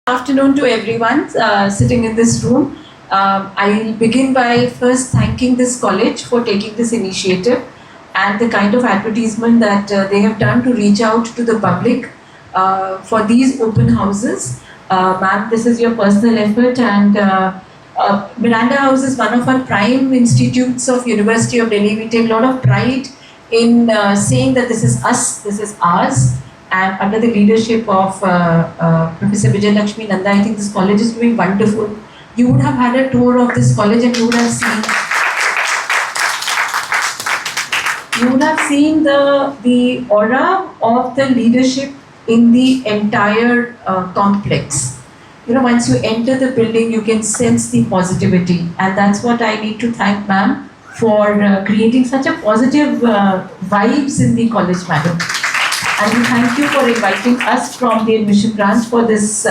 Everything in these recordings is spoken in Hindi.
Afternoon to everyone sitting in this room. I'll begin by first thanking this college for taking this initiative and the kind of advertisement that they have done to reach out to the public for these open houses. Ma'am, this is your personal effort, and Miranda House is one of our prime institutes of University of Delhi. We take a lot of pride in saying that this is us, this is ours, and under the leadership of Professor Vijay Lakshmi Nanda, I think this college is doing wonderful. You would have had a tour of this college and you would have seen the aura of the leadership in the entire complex. You know, once you enter the building, you can sense the positivity, and that's what I need to thank ma'am for creating such a positive vibes in the college, madam. And we thank you for inviting us from the admission branch for this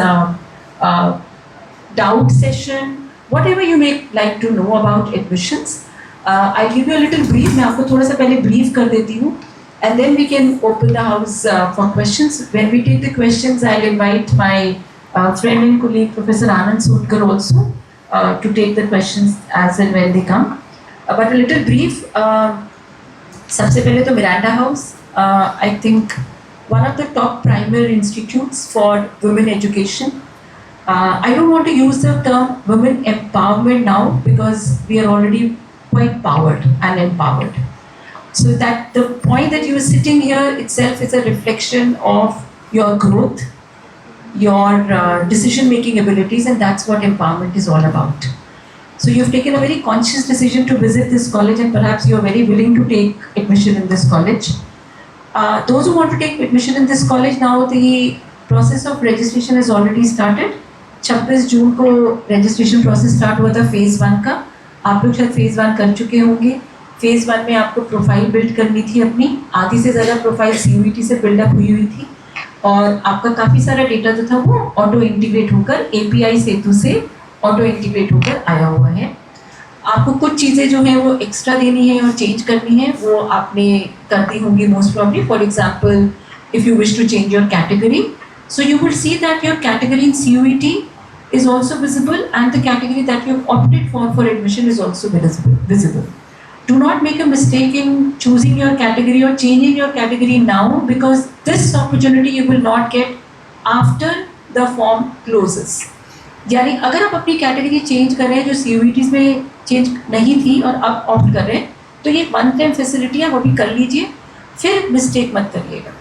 doubt session, whatever you may like to know about admissions. I'll give you a little brief. मैं आपको थोड़ा सा पहले brief कर देती हूँ, and then we can open the house for questions. When we take the questions, I'll invite my friend and colleague Professor Anand Sotkar also to take the questions as and when they come. But a little brief. सबसे पहले तो Miranda House, I think one of the top primary institutes for women education. I don't want to use the term women empowerment now because we are already quite powered and empowered. So that the point that you are sitting here itself is a reflection of your growth, your decision-making abilities, and that's what empowerment is all about. So you've taken a very conscious decision to visit this college, and perhaps you're very willing to take admission in this college. Those who want to take admission in this college, now the process of registration has already started. 26 जून को registration process start हुआ था phase 1 का. आप लोग शायद phase 1 कर चुके होंगे. phase 1 में आपको प्रोफाइल बिल्ड करनी थी अपनी. आधी से ज़्यादा प्रोफाइल CUET से बिल्डअप हुई थी, और आपका काफ़ी सारा डेटा जो था वो ऑटो इंटीग्रेट होकर API सेतु से ऑटो इंटीग्रेट होकर आया हुआ है. आपको कुछ चीज़ें जो हैं वो एक्स्ट्रा देनी है और चेंज करनी है, वो आपने कर दी होंगी most probably. For example, if you wish to change your category, so you will see that your category in CUET is also visible, and the category that you opted for admission is also visible. Do not make a mistake in choosing your category or changing your category now, because this opportunity you will not get after the form closes. यानी अगर आप अपनी कैटेगरी चेंज कर रहे हैं जो CUET में चेंज नहीं थी और अब ऑप्ट कर रहे हैं, तो ये वन टाइम फैसिलिटी है, वो भी कर लीजिए, फिर मिस्टेक मत करिएगा.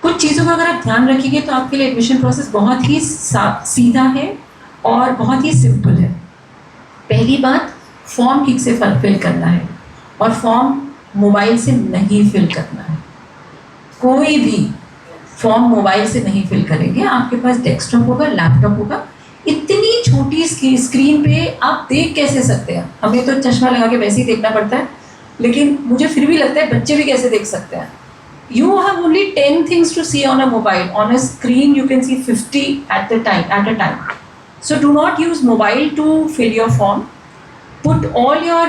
कुछ चीज़ों का अगर आप ध्यान रखिएगा तो आपके लिए एडमिशन प्रोसेस बहुत ही सीधा है और बहुत ही सिंपल है. पहली बात, फॉर्म ठीक से फिल करना है, और फॉर्म मोबाइल से नहीं फिल करना है. कोई भी फॉर्म मोबाइल से नहीं फिल करेंगे. आपके पास डेस्कटॉप होगा, लैपटॉप होगा. इतनी छोटी स्क्रीन पे आप देख कैसे सकते हैं? हमें तो चश्मा लगा के वैसे ही देखना पड़ता है, लेकिन मुझे फिर भी लगता है बच्चे भी कैसे देख सकते हैं. You have only 10 things to see on a mobile. On a screen, you can see 50 at a time. So do not use mobile to fill your form. Put all your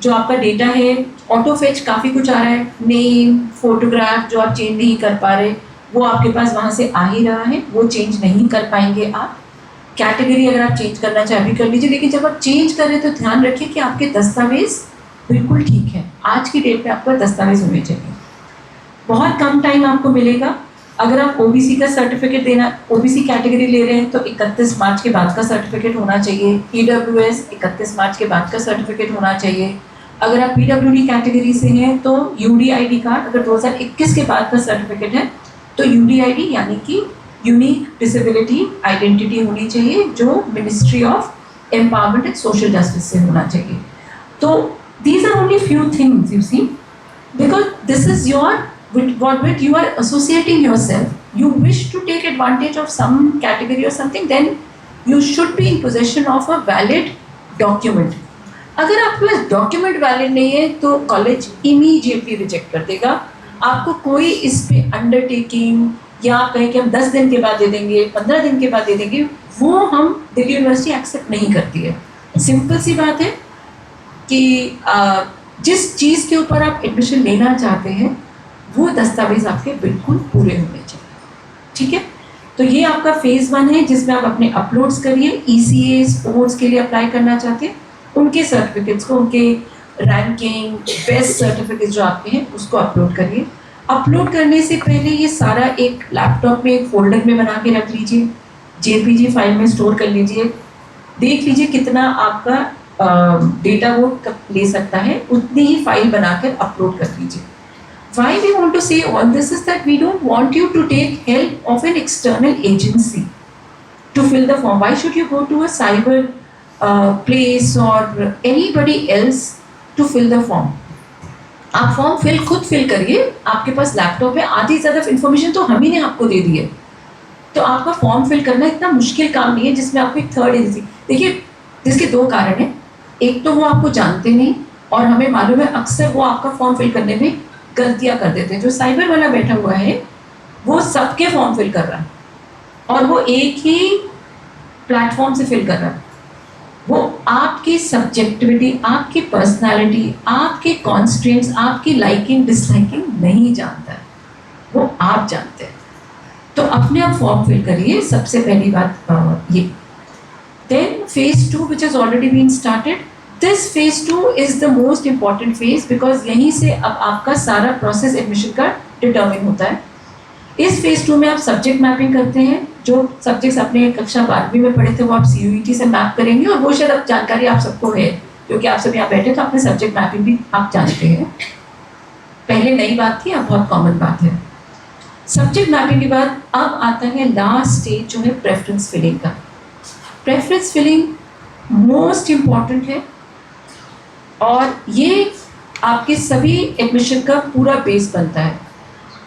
जो आपका डेटा है, ऑटो फेच काफ़ी कुछ आ रहा है, नेम, फोटोग्राफ जो आप चेंज नहीं कर पा रहे, वो आपके पास वहाँ से आ ही रहा है, वो चेंज नहीं कर पाएंगे आप. कैटेगरी अगर आप चेंज करना चाहे भी कर लीजिए, लेकिन जब आप चेंज करें तो ध्यान रखिए कि आपके दस्तावेज़ बिल्कुल ठीक है. आज की डेट में आपका दस्तावेज़ होने चाहिए. बहुत कम टाइम आपको मिलेगा. अगर आप OBC का सर्टिफिकेट देना, OBC कैटेगरी ले रहे हैं तो 31 मार्च के बाद का सर्टिफिकेट होना चाहिए. EWS 31 मार्च के बाद का सर्टिफिकेट होना चाहिए. अगर आप PWD कैटेगरी से हैं तो UDID कार्ड अगर 2021 के बाद का सर्टिफिकेट है तो UDID यानी कि यूनिक डिसेबिलिटी आइडेंटिटी होनी चाहिए, जो ministry of empowerment and social justice से होना चाहिए. तो these are only few things, you see, because this is with you are associating yourself. You wish to take advantage of some category or something, then you should be in possession of a valid document. अगर आपके पास डॉक्यूमेंट वैलिड नहीं है तो कॉलेज इमीडिएटली रिजेक्ट कर देगा. आपको कोई इस पे अंडरटेकिंग या आप कहें कि हम 10 दिन के बाद दे देंगे, 15 दिन के बाद दे देंगे, वो हम दिल्ली यूनिवर्सिटी एक्सेप्ट नहीं करती है. सिंपल सी बात है कि जिस चीज़ के ऊपर आप एडमिशन लेना चाहते हैं वो दस्तावेज आपके बिल्कुल पूरे होने चाहिए. ठीक है. तो ये आपका फेज़ 1 है जिसमें आप अपने अपलोड्स करिए। ECA स्पोर्ट्स के लिए अप्लाई करना चाहते हैं उनके सर्टिफिकेट्स को, उनके रैंकिंग बेस्ट सर्टिफिकेट जो आपके हैं उसको अपलोड करिए। अपलोड करने से पहले ये सारा एक लैपटॉप में एक फोल्डर में बना के रख लीजिए, JPG फाइल में स्टोर कर लीजिए। देख लीजिए कितना आपका डेटा वो ले सकता है, उतनी ही फाइल बनाकर अपलोड कर लीजिए। Why we want to say all this is that we don't want you to take help of an external agency to fill the form. Why should you go to a cyber place or anybody else to fill the form? आप फॉर्म खुद फिल करिए, आपके पास लैपटॉप है, आधी ज़्यादा इन्फॉर्मेशन तो हम ही ने आपको दे दी है। तो आपका फॉर्म फिल करना इतना मुश्किल काम नहीं है जिसमें आपको एक थर्ड एजेंसी, देखिए जिसके 2 कारण हैं। एक तो वो आपको जानते नहीं और हमें मालूम है अक्सर वो आपका फॉर्म फिल करने में गलतियां कर देते हैं। जो साइबर वाला बैठा हुआ है वो सबके फॉर्म फिल कर रहा है और वो एक ही प्लेटफॉर्म से फिल कर रहा है। वो आपकी सब्जेक्टिविटी, आपकी पर्सनालिटी, आपके कॉन्स्ट्रेंट्स, आपकी लाइकिंग डिसलाइकिंग नहीं जानता है, वो आप जानते हैं। तो अपने आप फॉर्म फिल करिए, सबसे पहली बात ये। Then phase 2 which has already been started, this phase 2 is the most important phase because यहीं से अब आपका सारा प्रोसेस एडमिशन का डिटर्मिन होता है। इस फेज 2 में आप सब्जेक्ट मैपिंग करते हैं। जो सब्जेक्ट्स आपने कक्षा 12वीं में पढ़े थे वो आप CUET से मैप करेंगे और वो शायद अब जानकारी आप सबको है क्योंकि आप सब यहाँ बैठे तो आपने सब्जेक्ट मैपिंग भी आप जानते हैं। पहले नई बात थी, अब बहुत कॉमन बात है। सब्जेक्ट मैपिंग के बाद अब आता है लास्ट स्टेज जो है प्रेफरेंस फिलिंग का। प्रेफरेंस फिलिंग मोस्ट इम्पॉर्टेंट है और ये आपके सभी एडमिशन का पूरा बेस बनता है।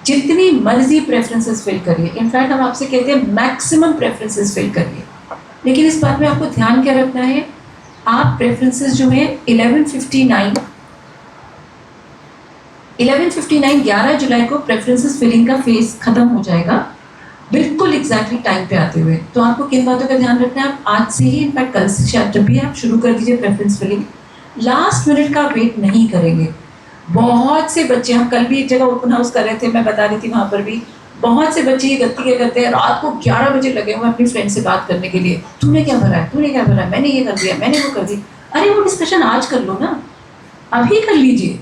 जितनी मर्जी प्रेफरेंसेस फिल करिए, इनफैक्ट हम आपसे कहते हैं मैक्सिमम प्रेफरेंसेस फिल करिए, लेकिन इस बात में आपको ध्यान क्या रखना है, आप प्रेफरेंसेस जो है 11:59 11 जुलाई को प्रेफरेंसेस फिलिंग का फेज खत्म हो जाएगा, बिल्कुल एग्जैक्टली टाइम पे आते हुए। तो आपको किन बातों का ध्यान रखना है, आप आज से ही, इनफैक्ट कल से शायद जब भी आप शुरू कर दीजिए प्रेफरेंस फिलिंग। लास्ट मिनट का वेट नहीं करेंगे। बहुत से बच्चे, हम कल भी एक जगह ओपन हाउस कर रहे थे, मैं बता रही थी वहाँ पर भी, बहुत से बच्चे ये गलती क्या करते हैं, रात को 11 बजे लगे हुए अपनी फ्रेंड से बात करने के लिए, तूने क्या भरा है, तूने क्या भरा है, मैंने ये कर दिया, मैंने वो कर दी। अरे वो डिस्कशन आज कर लो ना, अभी कर लीजिए,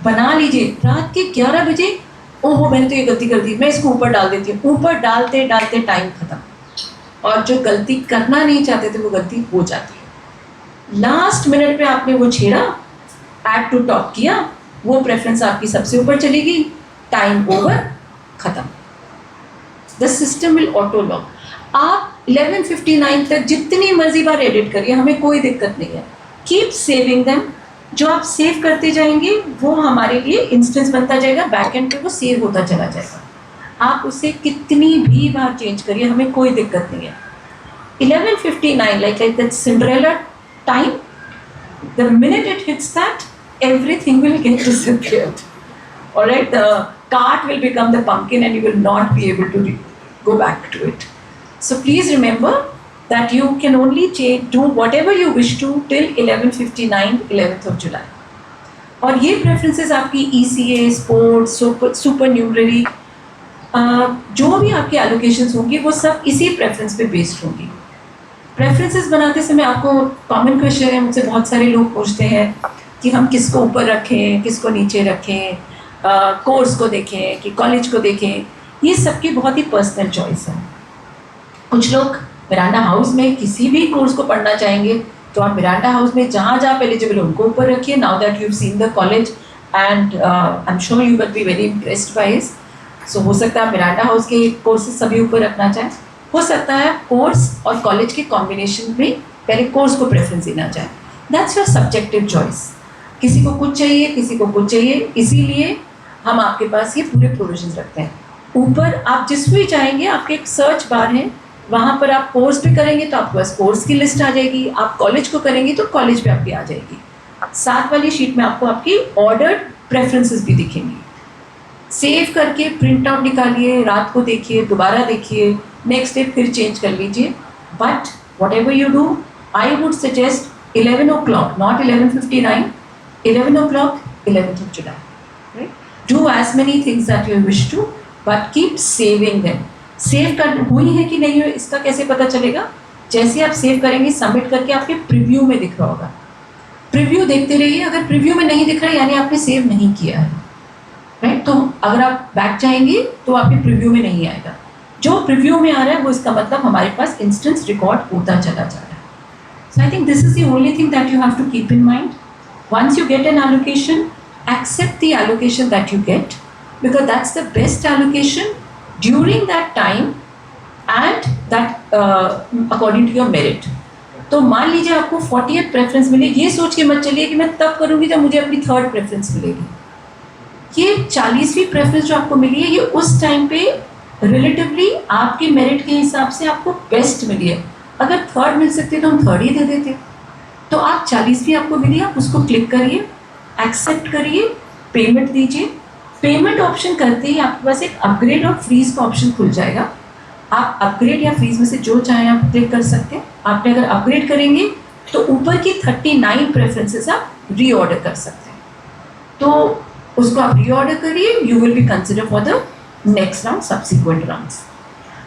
बना लीजिए। रात के 11 बजे ओहो मैंने तो ये गलती कर दी, मैं इसको ऊपर डाल देती हूँ, ऊपर डालते डालते टाइम खत्म, और जो गलती करना नहीं चाहते थे वो गलती हो जाती है। लास्ट मिनट पे आपने वो छेड़ा, ऐड टू टॉप किया, वो प्रेफरेंस आपकी सबसे ऊपर चली गई, टाइम ओवर, खत्म। The system will auto lock. आप 11:59 तक जितनी मर्जी बार एडिट करिए, हमें कोई दिक्कत नहीं है। कीप सेविंग देम, जो आप सेव करते जाएंगे वो हमारे लिए इंस्टेंस बनता जाएगा, बैक एंड पे वो सेव होता चला जाएगा। आप उसे कितनी भी बार चेंज करिए, हमें कोई दिक्कत नहीं है। 11:59 like that Cinderella time, the minute it hits that, everything will get disappeared. All right, the cart will become the pumpkin and you will not be able to go back to it. So please remember that you can only do whatever you wish to till 11:59 11th of July. और ये प्रेफरेंसेस आपकी ECA, स्पोर्ट्स, सुपर न्यूमररी, जो भी आपके एलोकेशंस होंगी वो सब इसी प्रेफरेंस पे बेस्ड होंगी। प्रेफरेंसेस बनाते समय आपको कॉमन क्वेश्चन है, मुझसे बहुत सारे लोग पूछते हैं कि हम किसको ऊपर रखें, किसको नीचे रखें, कोर्स को देखें कि कॉलेज को देखें। ये सबकी बहुत ही पर्सनल चॉइस है। कुछ लोग मिरांडा हाउस में किसी भी कोर्स को पढ़ना चाहेंगे तो आप मिरांडा हाउस में जहाँ जहाँ एलिजिबल है उनको ऊपर रखिए। Now that you have seen the college and I am sure you will be very impressed by it. So हो सकता है आप मिरांडा हाउस के कोर्सेज सभी ऊपर रखना चाहें, हो सकता है कोर्स और कॉलेज के कॉम्बिनेशन में पहले कोर्स को प्रेफरेंस देना चाहें। That's your subjective choice. किसी को कुछ चाहिए, किसी को कुछ चाहिए, इसीलिए हम आपके पास ये पूरे प्रोविजन रखते हैं। ऊपर आप जिसको भी चाहेंगे, आपके एक सर्च बार है, वहाँ पर आप कोर्स पे करेंगे तो आपके पास कोर्स की लिस्ट आ जाएगी, आप कॉलेज को करेंगे तो कॉलेज पे आपकी आ जाएगी। साथ वाली शीट में आपको आपकी ऑर्डर्ड प्रेफरेंसेस भी दिखेंगी। सेव करके प्रिंट आउट निकालिए, रात को देखिए, दोबारा देखिए, नेक्स्ट डे फिर चेंज कर लीजिए। But what ever you do, I would suggest 11 o'clock, not 11:59, 11 o'clock, 11th of July. Right? Do as many things that you wish to, but keep saving them. Save कर हुई है कि नहीं हुई इसका कैसे पता चलेगा? जैसे आप सेव करेंगे सबमिट करके आपके प्रीव्यू में दिख रहा होगा, प्रीव्यू देखते रहिए। अगर प्रीव्यू में नहीं दिख रहा है यानी आपने सेव नहीं किया है, राइट? तो अगर आप बैक जाएंगे तो आपके प्रीव्यू में नहीं आएगा, जो प्रीव्यू में आ रहा है वो इसका मतलब हमारे पास इंस्टेंस रिकॉर्ड होता चला जा रहा है। So I think this is the only thing that you have to keep in mind. Once you get an allocation, accept the allocation that you get because that's the best allocation during that time and that according to your merit. तो मान लीजिए आपको 40th प्रेफरेंस मिली, ये सोच के मत चलिए कि मैं तब करूँगी जब मुझे अपनी 3rd प्रेफरेंस मिलेगी। ये 40वीं प्रेफरेंस जो आपको मिली है ये उस टाइम पे रिलेटिवली आपके मेरिट के हिसाब से आपको बेस्ट मिली है। अगर 3rd मिल सकती तो हम 3rd ही दे देते। तो आप 40वीं आपको मिली, आप उसको क्लिक करिए, एक्सेप्ट करिए, पेमेंट दीजिए। पेमेंट ऑप्शन करते ही आपके पास एक अपग्रेड और फ्रीज का ऑप्शन खुल जाएगा। आप अपग्रेड या फ्रीज में से जो चाहें आप क्लिक कर सकते हैं। आपने अगर अपग्रेड करेंगे तो ऊपर की 39 प्रेफरेंसेस आप रीऑर्डर कर सकते हैं। तो उसको आप रीऑर्डर करिए, you will be consider for the next round, subsequent rounds.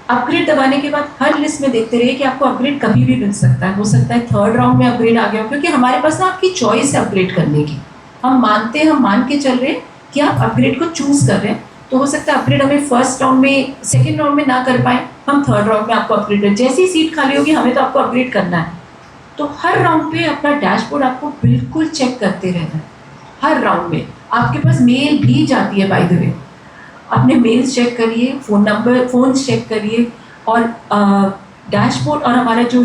Upgrade दबाने के बाद हर लिस्ट में देखते रहिए कि आपको अपग्रेड कभी भी मिल सकता है। हो सकता है 3rd राउंड में अपग्रेड आ गया हो, क्योंकि हमारे पास ना आपकी चॉइस है अपग्रेड करने की। हम मान के चल रहे हैं कि आप अपग्रेड को चूज़ कर रहे हैं। तो हो सकता है अपग्रेड हमें 1st राउंड में, 2nd राउंड में ना कर पाए, हम 3rd राउंड में आपको अपग्रेड, जैसी ही सीट खाली होगी हमें तो आपको अपग्रेड करना है। तो हर राउंड पे अपना डैशबोर्ड आपको बिल्कुल चेक करते रहना है। हर राउंड में आपके पास मेल भी जाती है, बाय द वे। अपने मेल्स चेक करिए, फ़ोन चेक करिए, और डैशबोर्ड और हमारा जो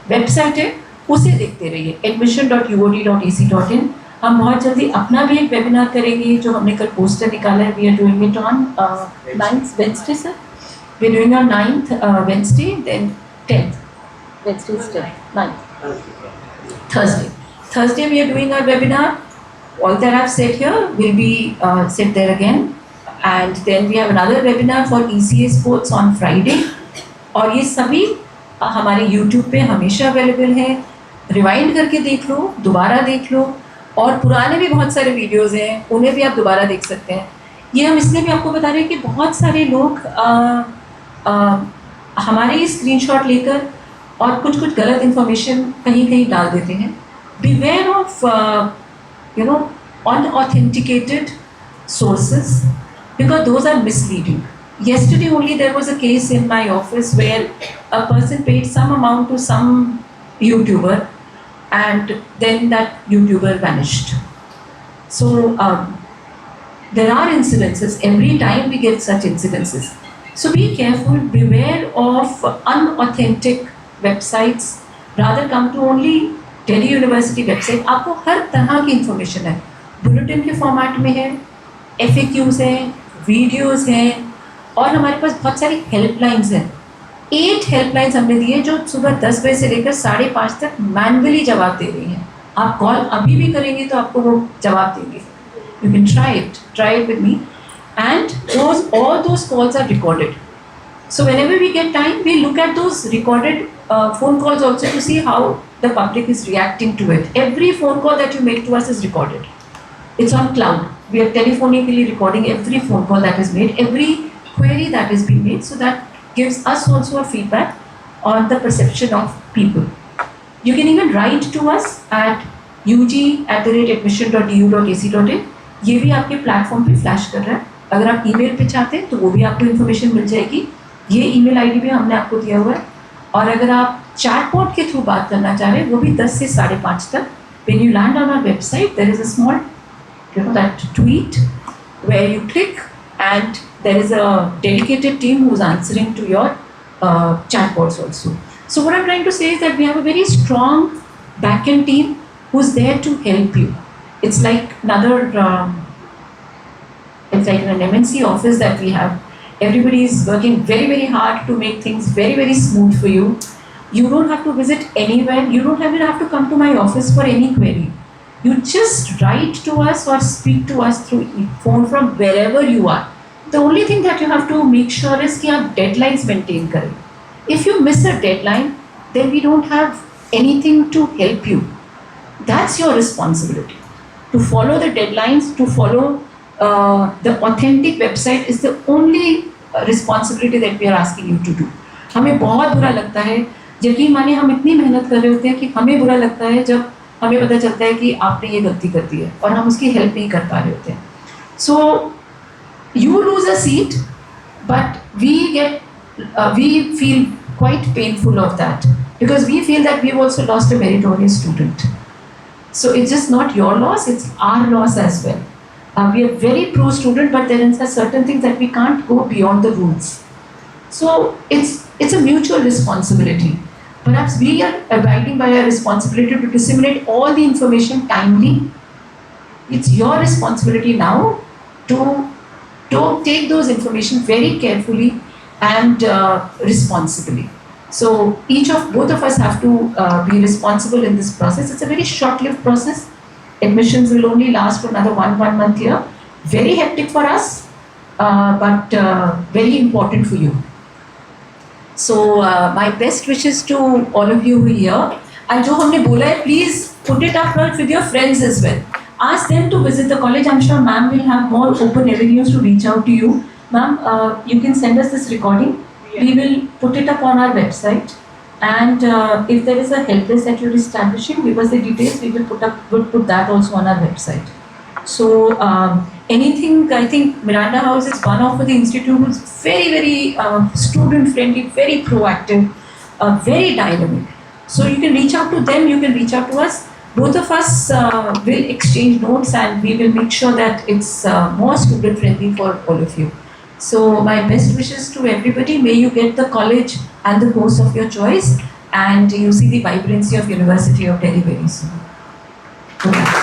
वेबसाइट है उसे देखते रहिए, admission.uod.ac.in। हम बहुत जल्दी अपना भी एक वेबिनार करेंगे, जो हमने कल पोस्टर निकाला है। We are doing it on 9th Wednesday, sir. We are doing on 9th Wednesday, then 10th Wednesday is 9th Thursday we are doing our webinar. All that I've said here will be said there again. And then we have another webinar for ECA Sports on Friday. और ये सभी हमारे YouTube पे हमेशा अवेलेबल हैं। रिवाइंड करके देख लो, दोबारा देख लो, और पुराने भी बहुत सारे वीडियोज़ हैं, उन्हें भी आप दोबारा देख सकते हैं। ये हम इसलिए भी आपको बता रहे हैं कि बहुत सारे लोग हमारे ही स्क्रीनशॉट लेकर और कुछ गलत इन्फॉर्मेशन कहीं डाल देते हैं। Beware of unauthenticated sources, because those are misleading. Yesterday only there was a case in my office where a person paid some amount to some YouTuber and then that YouTuber vanished. So there are incidences, every time we get such incidences. So be careful, beware of unauthentic websites, rather come to only Delhi University website। आपको हर तरह की इंफॉर्मेशन है, बुलेटिन के फॉर्मेट में है, FAQs हैं, वीडियोस हैं, और हमारे पास बहुत सारी हेल्पलाइंस हैं। 8 हेल्पलाइंस हमने दी है जो सुबह 10 बजे से लेकर 5:30 तक मैनुअली जवाब दे रही हैं। आप कॉल अभी भी करेंगे तो आपको वो जवाब देंगे। You can try it with me, and all those calls are recorded. So whenever we get time, we look at those recorded phone calls also to see how the public is reacting to it. Every phone call that you make to us is recorded. It's on cloud. We are telephonically recording every phone call that is made, every query that is being made, so that gives us also a feedback on the perception of people. You can even write to us at ug@admission.du.ac.in. ये भी आपके प्लेटफॉर्म पे फ्लैश कर रहा है। अगर आप ईमेल पे चाहते हैं तो वो भी आपको इन्फॉर्मेशन मिल जाएगी। ये ईमेल आईडी भी हमने आपको दिया हुआ है। और अगर आप चैटबॉट के थ्रू बात करना चाह रहे हैं, वो भी 10 से 5:30 तक। When you land on our website, there is a small, that tweet where you click, and there is a dedicated team who's answering to your chatbots also. So what I'm trying to say is that we have a very strong backend team who's there to help you. It's like it's like an MNC office that we have. Everybody is working very, very hard to make things very, very smooth for you. You don't have to visit anywhere. You don't even have to come to my office for any query. You just write to us or speak to us through phone from wherever you are. The only thing that you have to make sure is कि आप deadlines maintain करें. If you miss a deadline, then we don't have anything to help you. That's your responsibility. To follow the deadlines, to follow the authentic website is the only responsibility that we are asking you to do. हमें बहुत बुरा लगता है, यकीन मानिए हम इतनी मेहनत कर रहे होते हैं कि हमें बुरा लगता है जब हमें पता चलता है कि आपने ये गलती कर दी है और हम उसकी हेल्प नहीं कर पा रहे होते हैं. So you lose a seat, but we feel quite painful of that because we feel that we've also lost a meritorious student. So it's just not your loss, it's our loss as well. We are very pro student, but there are certain things that we can't go beyond the rules. So it's a mutual responsibility. Perhaps we are abiding by our responsibility to disseminate all the information timely. It's your responsibility now to take those information very carefully and responsibly. So both of us have to be responsible in this process. It's a very short-lived process. Admissions will only last for another one month here. Very hectic for us, but very important for you. So my best wishes to all of you who are here. And जो हमने बोला है, please put it up with your friends as well. Ask them to visit the college. I'm sure ma'am will have more open avenues to reach out to you. Ma'am, you can send us this recording. Yeah. We will put it up on our website. And if there is a help desk that you're establishing, give us the details. We will put that also on our website. So anything, I think Miranda House is one of the institute who's very, very student friendly, very proactive, very dynamic. So you can reach out to them, you can reach out to us. Both of us will exchange notes and we will make sure that it's more student friendly for all of you. So my best wishes to everybody. May you get the college and the course of your choice and you see the vibrancy of University of Delhi very soon. Okay.